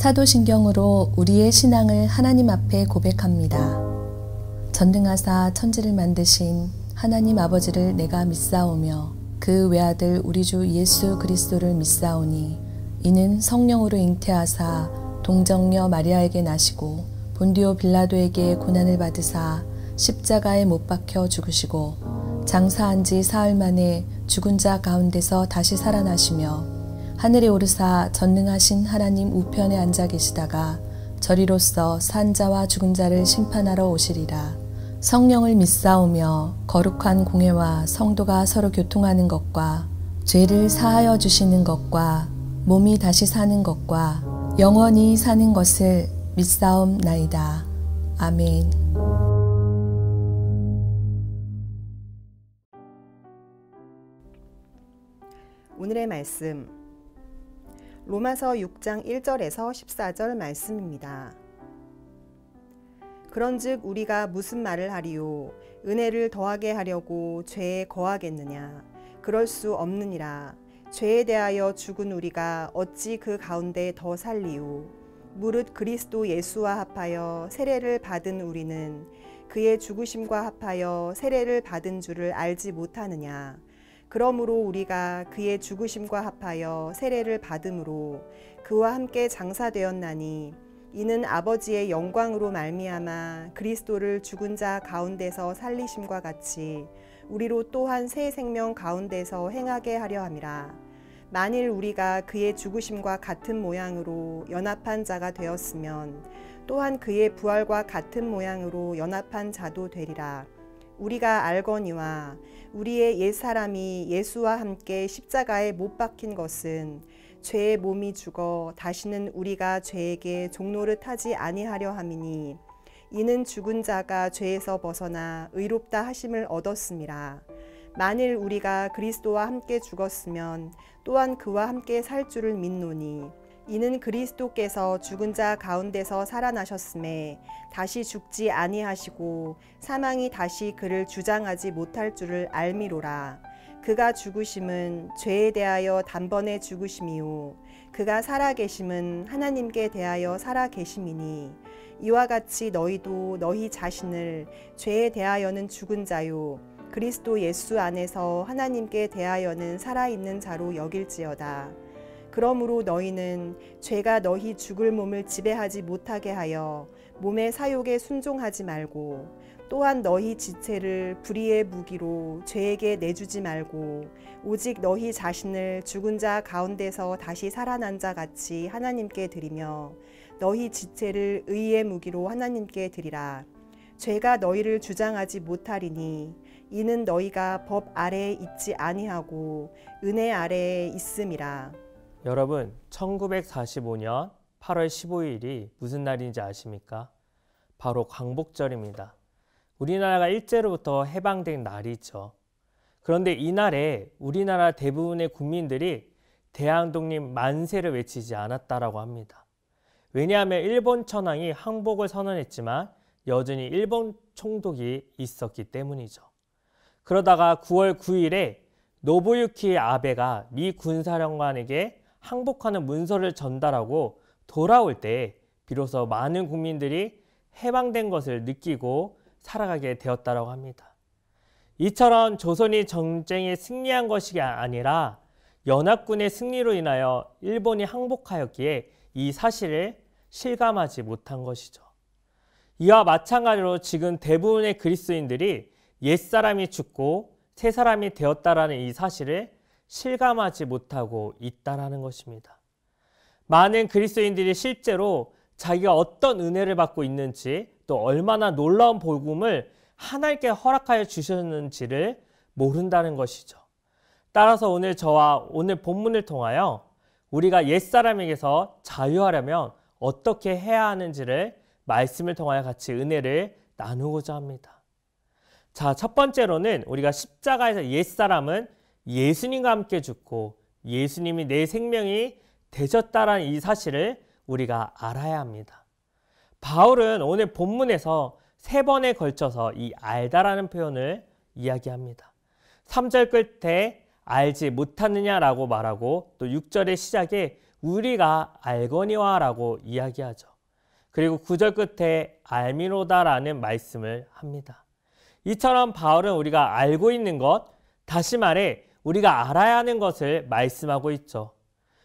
사도신경으로 우리의 신앙을 하나님 앞에 고백합니다. 전능하사 천지를 만드신 하나님 아버지를 내가 믿사오며 그 외아들 우리 주 예수 그리스도를 믿사오니 이는 성령으로 잉태하사 동정녀 마리아에게 나시고 본디오 빌라도에게 고난을 받으사 십자가에 못 박혀 죽으시고 장사한 지 사흘 만에 죽은 자 가운데서 다시 살아나시며 하늘에 오르사 전능하신 하나님 우편에 앉아 계시다가 저리로서 산 자와 죽은 자를 심판하러 오시리라. 성령을 믿사오며 거룩한 공회와 성도가 서로 교통하는 것과 죄를 사하여 주시는 것과 몸이 다시 사는 것과 영원히 사는 것을 믿사옵나이다. 아멘. 오늘의 말씀 로마서 6장 1절에서 14절 말씀입니다. 그런즉 우리가 무슨 말을 하리요? 은혜를 더하게 하려고 죄에 거하겠느냐? 그럴 수 없느니라. 죄에 대하여 죽은 우리가 어찌 그 가운데 더 살리요? 무릇 그리스도 예수와 합하여 세례를 받은 우리는 그의 죽으심과 합하여 세례를 받은 줄을 알지 못하느냐? 그러므로 우리가 그의 죽으심과 합하여 세례를 받음으로 그와 함께 장사되었나니 이는 아버지의 영광으로 말미암아 그리스도를 죽은 자 가운데서 살리심과 같이 우리로 또한 새 생명 가운데서 행하게 하려 함이라. 만일 우리가 그의 죽으심과 같은 모양으로 연합한 자가 되었으면 또한 그의 부활과 같은 모양으로 연합한 자도 되리라. 우리가 알거니와 우리의 옛사람이 예수와 함께 십자가에 못 박힌 것은 죄의 몸이 죽어 다시는 우리가 죄에게 종노릇하지 아니하려 함이니 이는 죽은 자가 죄에서 벗어나 의롭다 하심을 얻었음이라. 만일 우리가 그리스도와 함께 죽었으면 또한 그와 함께 살 줄을 믿노니 이는 그리스도께서 죽은 자 가운데서 살아나셨음에 다시 죽지 아니하시고 사망이 다시 그를 주장하지 못할 줄을 알미로라. 그가 죽으심은 죄에 대하여 단번에 죽으심이요 그가 살아계심은 하나님께 대하여 살아계심이니 이와 같이 너희도 너희 자신을 죄에 대하여는 죽은 자요 그리스도 예수 안에서 하나님께 대하여는 살아있는 자로 여길지어다. 그러므로 너희는 죄가 너희 죽을 몸을 지배하지 못하게 하여 몸의 사욕에 순종하지 말고 또한 너희 지체를 불의의 무기로 죄에게 내주지 말고 오직 너희 자신을 죽은 자 가운데서 다시 살아난 자 같이 하나님께 드리며 너희 지체를 의의 무기로 하나님께 드리라. 죄가 너희를 주장하지 못하리니 이는 너희가 법 아래에 있지 아니하고 은혜 아래에 있음이라. 여러분, 1945년 8월 15일이 무슨 날인지 아십니까? 바로 광복절입니다. 우리나라가 일제로부터 해방된 날이죠. 그런데 이날에 우리나라 대부분의 국민들이 대한독립 만세를 외치지 않았다라고 합니다. 왜냐하면 일본 천황이 항복을 선언했지만 여전히 일본 총독이 있었기 때문이죠. 그러다가 9월 9일에 노부유키 아베가 미 군사령관에게 항복하는 문서를 전달하고 돌아올 때 비로소 많은 국민들이 해방된 것을 느끼고 살아가게 되었다고 합니다. 이처럼 조선이 전쟁에 승리한 것이 아니라 연합군의 승리로 인하여 일본이 항복하였기에 이 사실을 실감하지 못한 것이죠. 이와 마찬가지로 지금 대부분의 그리스도인들이 옛사람이 죽고 새사람이 되었다라는 이 사실을 실감하지 못하고 있다라는 것입니다. 많은 그리스도인들이 실제로 자기가 어떤 은혜를 받고 있는지 또 얼마나 놀라운 복음을 하나님께 허락하여 주셨는지를 모른다는 것이죠. 따라서 오늘 저와 오늘 본문을 통하여 우리가 옛사람에게서 자유하려면 어떻게 해야 하는지를 말씀을 통하여 같이 은혜를 나누고자 합니다. 자, 첫 번째로는 우리가 십자가에서 옛사람은 예수님과 함께 죽고 예수님이 내 생명이 되셨다라는 이 사실을 우리가 알아야 합니다. 바울은 오늘 본문에서 3번에 걸쳐서 이 알다라는 표현을 이야기합니다. 3절 끝에 알지 못하느냐라고 말하고 또 6절의 시작에 우리가 알거니와 라고 이야기하죠. 그리고 9절 끝에 알미노다라는 말씀을 합니다. 이처럼 바울은 우리가 알고 있는 것, 다시 말해 우리가 알아야 하는 것을 말씀하고 있죠.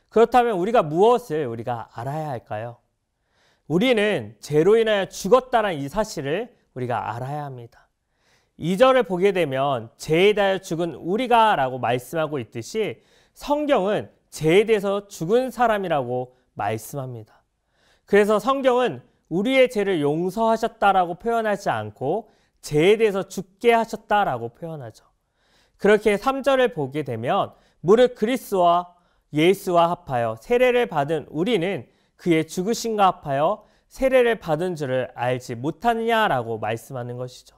그렇다면 우리가 무엇을 우리가 알아야 할까요? 우리는 죄로 인하여 죽었다는 이 사실을 우리가 알아야 합니다. 2절을 보게 되면 죄에 대하여 죽은 우리가 라고 말씀하고 있듯이 성경은 죄에 대해서 죽은 사람이라고 말씀합니다. 그래서 성경은 우리의 죄를 용서하셨다라고 표현하지 않고 죄에 대해서 죽게 하셨다라고 표현하죠. 그렇게 3절을 보게 되면 무릇 그리스도와 예수와 합하여 세례를 받은 우리는 그의 죽으심과 합하여 세례를 받은 줄을 알지 못하느냐라고 말씀하는 것이죠.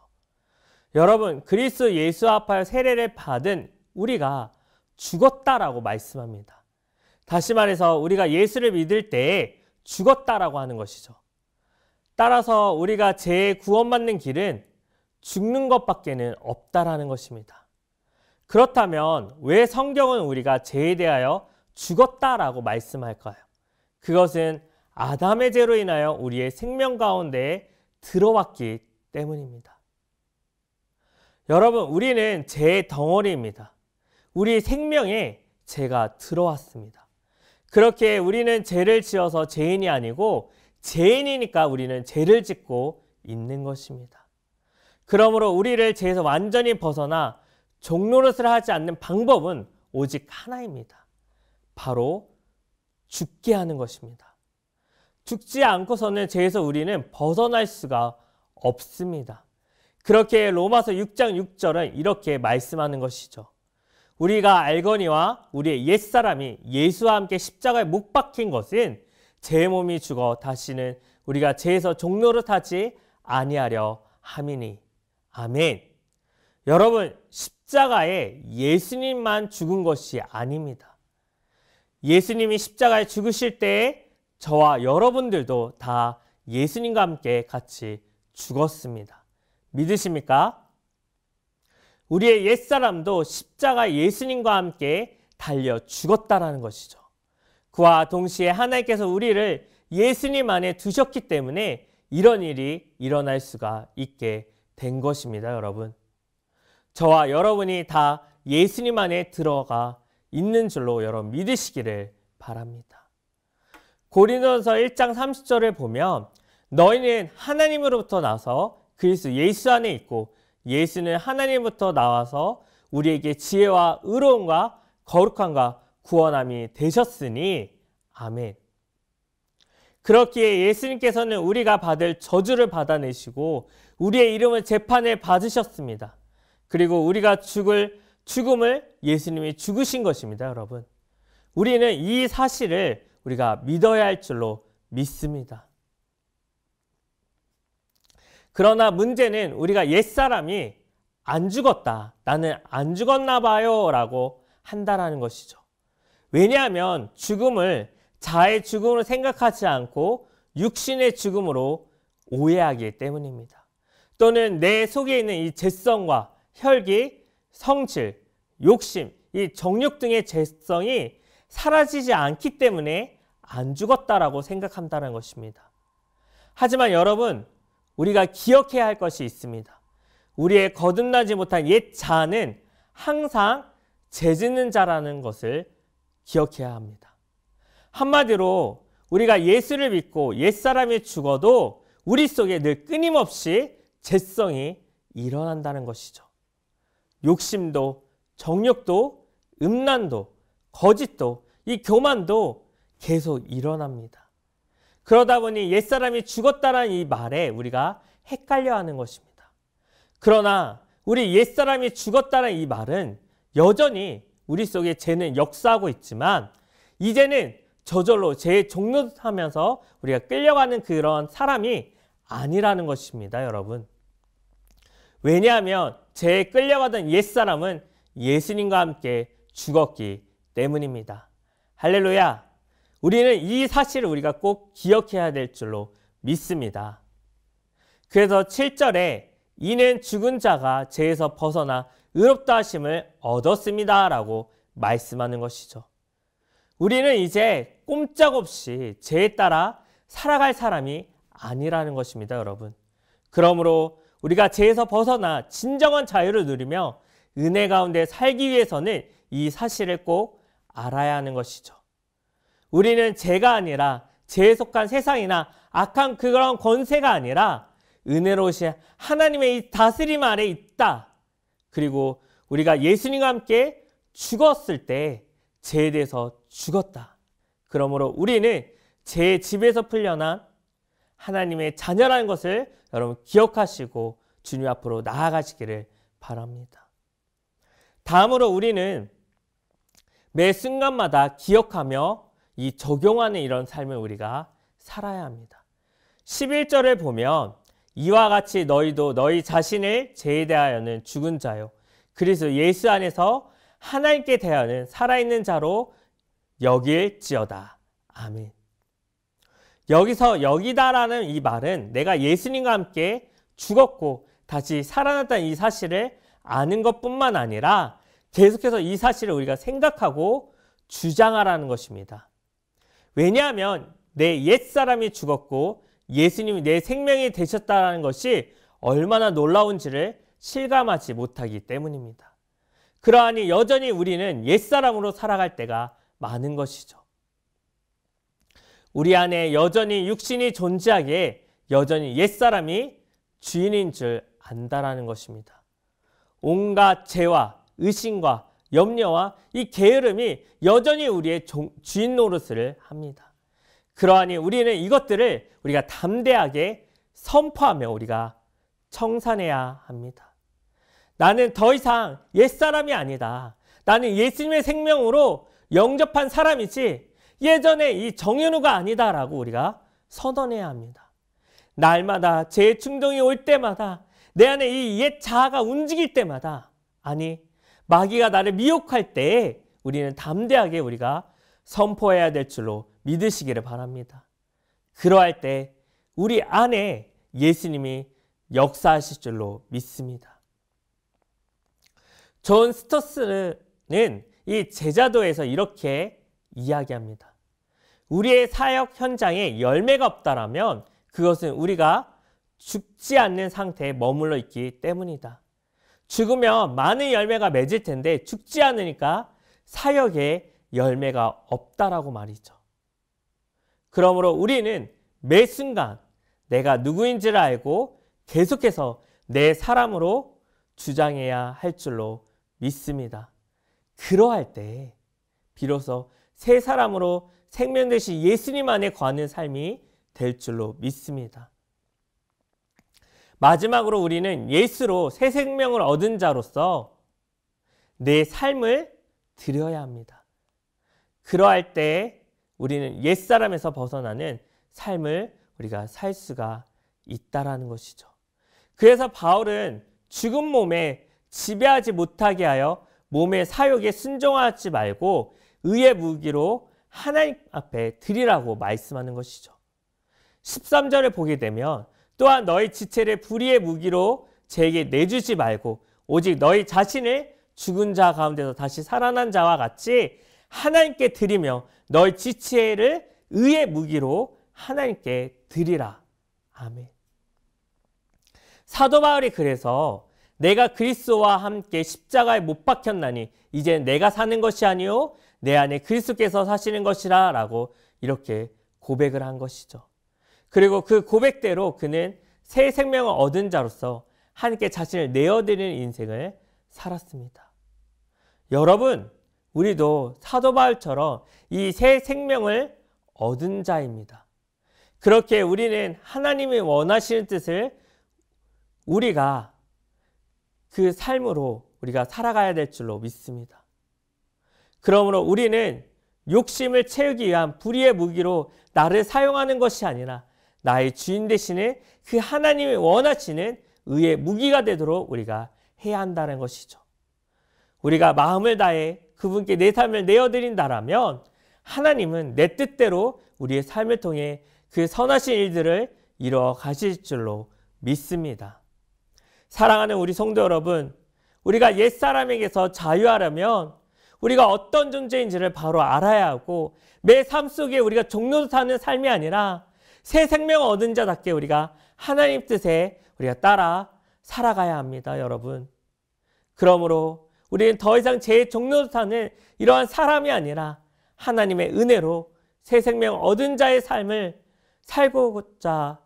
여러분, 그리스도 예수와 합하여 세례를 받은 우리가 죽었다라고 말씀합니다. 다시 말해서 우리가 예수를 믿을 때에 죽었다라고 하는 것이죠. 따라서 우리가 죄의 구원받는 길은 죽는 것밖에는 없다라는 것입니다. 그렇다면 왜 성경은 우리가 죄에 대하여 죽었다라고 말씀할까요? 그것은 아담의 죄로 인하여 우리의 생명 가운데에 들어왔기 때문입니다. 여러분, 우리는 죄의 덩어리입니다. 우리 생명에 죄가 들어왔습니다. 그렇게 우리는 죄를 지어서 죄인이 아니고 죄인이니까 우리는 죄를 짓고 있는 것입니다. 그러므로 우리를 죄에서 완전히 벗어나 종노릇을 하지 않는 방법은 오직 하나입니다. 바로 죽게 하는 것입니다. 죽지 않고서는 죄에서 우리는 벗어날 수가 없습니다. 그렇게 로마서 6장 6절은 이렇게 말씀하는 것이죠. 우리가 알거니와 우리의 옛사람이 예수와 함께 십자가에 못 박힌 것은 제 몸이 죽어 다시는 우리가 죄에서 종노릇하지 아니하려 함이니. 아멘. 여러분, 십자가에 예수님만 죽은 것이 아닙니다. 예수님이 십자가에 죽으실 때에 저와 여러분들도 다 예수님과 함께 같이 죽었습니다. 믿으십니까? 우리의 옛사람도 십자가 예수님과 함께 달려 죽었다라는 것이죠. 그와 동시에 하나님께서 우리를 예수님 안에 두셨기 때문에 이런 일이 일어날 수가 있게 된 것입니다, 여러분. 저와 여러분이 다 예수님 안에 들어가 있는 줄로 여러분 믿으시기를 바랍니다. 고린도전서 1장 30절을 보면 너희는 하나님으로부터 나서 그리스도 예수 안에 있고 예수는 하나님부터 나와서 우리에게 지혜와 의로움과 거룩함과 구원함이 되셨으니 아멘. 그렇기에 예수님께서는 우리가 받을 저주를 받아내시고 우리의 이름을 재판을 받으셨습니다. 그리고 우리가 죽음을 예수님이 죽으신 것입니다, 여러분. 우리는 이 사실을 우리가 믿어야 할 줄로 믿습니다. 그러나 문제는 우리가 옛사람이 안 죽었다, 나는 안 죽었나 봐요 라고 한다라는 것이죠. 왜냐하면 죽음을 자의 죽음으로 생각하지 않고 육신의 죽음으로 오해하기 때문입니다. 또는 내 속에 있는 이 죄성과 혈기, 성질, 욕심, 이 정욕 등의 죄성이 사라지지 않기 때문에 안 죽었다라고 생각한다는 것입니다. 하지만 여러분, 우리가 기억해야 할 것이 있습니다. 우리의 거듭나지 못한 옛 자는 항상 죄 짓는 자라는 것을 기억해야 합니다. 한마디로 우리가 예수를 믿고 옛사람이 죽어도 우리 속에 늘 끊임없이 죄성이 일어난다는 것이죠. 욕심도, 정욕도, 음란도, 거짓도, 이 교만도 계속 일어납니다. 그러다 보니 옛사람이 죽었다는 이 말에 우리가 헷갈려하는 것입니다. 그러나 우리 옛사람이 죽었다는 이 말은 여전히 우리 속에 죄는 역사하고 있지만 이제는 저절로 죄에 종노릇하면서 우리가 끌려가는 그런 사람이 아니라는 것입니다, 여러분. 왜냐하면 죄에 끌려가던 옛사람은 예수님과 함께 죽었기 때문입니다. 할렐루야! 우리는 이 사실을 우리가 꼭 기억해야 될 줄로 믿습니다. 그래서 7절에 이는 죽은 자가 죄에서 벗어나 의롭다 하심을 얻었습니다 라고 말씀하는 것이죠. 우리는 이제 꼼짝없이 죄에 따라 살아갈 사람이 아니라는 것입니다, 여러분. 그러므로 우리가 죄에서 벗어나 진정한 자유를 누리며 은혜 가운데 살기 위해서는 이 사실을 꼭 알아야 하는 것이죠. 우리는 죄가 아니라 죄에 속한 세상이나 악한 그런 권세가 아니라 은혜로우신 하나님의 이 다스림 아래 있다. 그리고 우리가 예수님과 함께 죽었을 때 죄에 대해서 죽었다. 그러므로 우리는 죄의 집에서 풀려난 하나님의 자녀라는 것을 여러분 기억하시고 주님 앞으로 나아가시기를 바랍니다. 다음으로 우리는 매 순간마다 기억하며 이 적용하는 이런 삶을 우리가 살아야 합니다. 11절을 보면 이와 같이 너희도 너희 자신을 죄에 대하여는 죽은 자요 그리스도 예수 안에서 하나님께 대하여는 살아있는 자로 여길지어다. 아멘. 여기서 여기다라는 이 말은 내가 예수님과 함께 죽었고 다시 살아났다는 이 사실을 아는 것뿐만 아니라 계속해서 이 사실을 우리가 생각하고 주장하라는 것입니다. 왜냐하면 내 옛사람이 죽었고 예수님이 내 생명이 되셨다는 것이 얼마나 놀라운지를 실감하지 못하기 때문입니다. 그러하니 여전히 우리는 옛사람으로 살아갈 때가 많은 것이죠. 우리 안에 여전히 육신이 존재하기에 여전히 옛사람이 주인인 줄 안다라는 것입니다. 온갖 죄와 의심과 염려와 이 게으름이 여전히 우리의 주인 노릇을 합니다. 그러하니 우리는 이것들을 우리가 담대하게 선포하며 우리가 청산해야 합니다. 나는 더 이상 옛사람이 아니다. 나는 예수님의 생명으로 영접한 사람이지 예전에 이 정현우가 아니다라고 우리가 선언해야 합니다. 날마다 제 충동이 올 때마다 내 안에 이 옛 자아가 움직일 때마다 아니 마귀가 나를 미혹할 때 우리는 담대하게 우리가 선포해야 될 줄로 믿으시기를 바랍니다. 그러할 때 우리 안에 예수님이 역사하실 줄로 믿습니다. 존 스토스는 이 제자도에서 이렇게 이야기합니다. 우리의 사역 현장에 열매가 없다라면 그것은 우리가 죽지 않는 상태에 머물러 있기 때문이다. 죽으면 많은 열매가 맺을 텐데 죽지 않으니까 사역에 열매가 없다라고 말이죠. 그러므로 우리는 매 순간 내가 누구인지를 알고 계속해서 내 사람으로 주장해야 할 줄로 믿습니다. 그러할 때 비로소 새 사람으로 생명 되신 예수님 안에 거하는 삶이 될 줄로 믿습니다. 마지막으로 우리는 예수로 새 생명을 얻은 자로서 내 삶을 드려야 합니다. 그러할 때 우리는 옛사람에서 벗어나는 삶을 우리가 살 수가 있다라는 것이죠. 그래서 바울은 죽은 몸에 지배하지 못하게 하여 몸의 사욕에 순종하지 말고 의의 무기로 하나님 앞에 드리라고 말씀하는 것이죠. 13절을 보게 되면 또한 너희 지체를 불의의 무기로 제게 내주지 말고 오직 너희 자신을 죽은 자 가운데서 다시 살아난 자와 같이 하나님께 드리며 너희 지체를 의의 무기로 하나님께 드리라. 아멘. 사도 바울이 그래서 내가 그리스도와 함께 십자가에 못 박혔나니 이제 내가 사는 것이 아니요 내 안에 그리스도께서 사시는 것이라 라고 이렇게 고백을 한 것이죠. 그리고 그 고백대로 그는 새 생명을 얻은 자로서 하나님께 자신을 내어드리는 인생을 살았습니다. 여러분, 우리도 사도 바울처럼 이 새 생명을 얻은 자입니다. 그렇게 우리는 하나님이 원하시는 뜻을 우리가 그 삶으로 우리가 살아가야 될 줄로 믿습니다. 그러므로 우리는 욕심을 채우기 위한 불의의 무기로 나를 사용하는 것이 아니라 나의 주인 되시는 그 하나님이 원하시는 의의 무기가 되도록 우리가 해야 한다는 것이죠. 우리가 마음을 다해 그분께 내 삶을 내어드린다라면 하나님은 내 뜻대로 우리의 삶을 통해 그 선하신 일들을 이루어 가실 줄로 믿습니다. 사랑하는 우리 성도 여러분, 우리가 옛사람에게서 자유하려면 우리가 어떤 존재인지를 바로 알아야 하고 매 삶 속에 우리가 종로로 사는 삶이 아니라 새 생명 얻은 자답게 우리가 하나님 뜻에 우리가 따라 살아가야 합니다, 여러분. 그러므로 우리는 더 이상 제 종로로 사는 이러한 사람이 아니라 하나님의 은혜로 새 생명 얻은 자의 삶을 살고자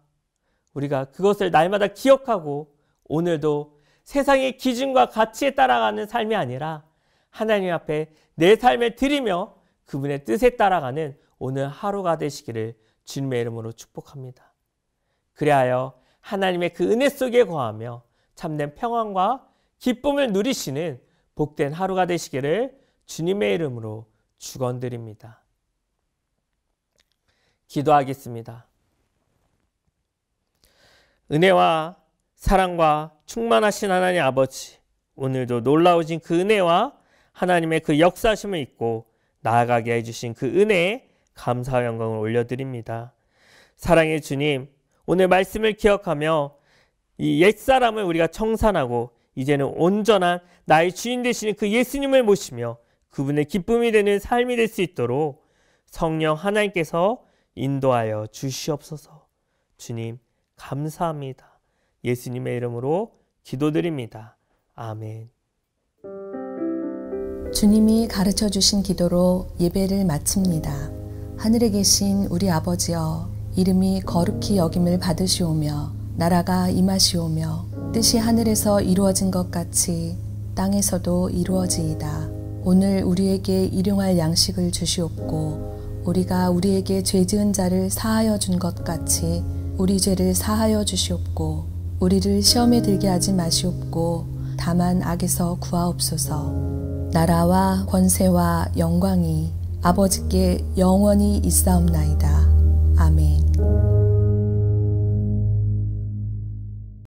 우리가 그것을 날마다 기억하고 오늘도 세상의 기준과 가치에 따라가는 삶이 아니라 하나님 앞에 내 삶을 드리며 그분의 뜻에 따라가는 오늘 하루가 되시기를 주님의 이름으로 축복합니다. 그리하여 하나님의 그 은혜 속에 거하며 참된 평안과 기쁨을 누리시는 복된 하루가 되시기를 주님의 이름으로 축원드립니다. 기도하겠습니다. 은혜와 사랑과 충만하신 하나님 아버지, 오늘도 놀라우신 그 은혜와 하나님의 그 역사심을 잊고 나아가게 해주신 그 은혜에 감사와 영광을 올려드립니다. 사랑의 주님, 오늘 말씀을 기억하며 이 옛사람을 우리가 청산하고 이제는 온전한 나의 주인 되시는 그 예수님을 모시며 그분의 기쁨이 되는 삶이 될 수 있도록 성령 하나님께서 인도하여 주시옵소서. 주님 감사합니다. 예수님의 이름으로 기도드립니다. 아멘. 주님이 가르쳐 주신 기도로 예배를 마칩니다. 하늘에 계신 우리 아버지여, 이름이 거룩히 여김을 받으시오며 나라가 임하시오며 뜻이 하늘에서 이루어진 것 같이 땅에서도 이루어지이다. 오늘 우리에게 일용할 양식을 주시옵고 우리가 우리에게 죄 지은 자를 사하여 준 것 같이 우리 죄를 사하여 주시옵고 우리를 시험에 들게 하지 마시옵고 다만 악에서 구하옵소서. 나라와 권세와 영광이 아버지께 영원히 있사옵나이다. 아멘.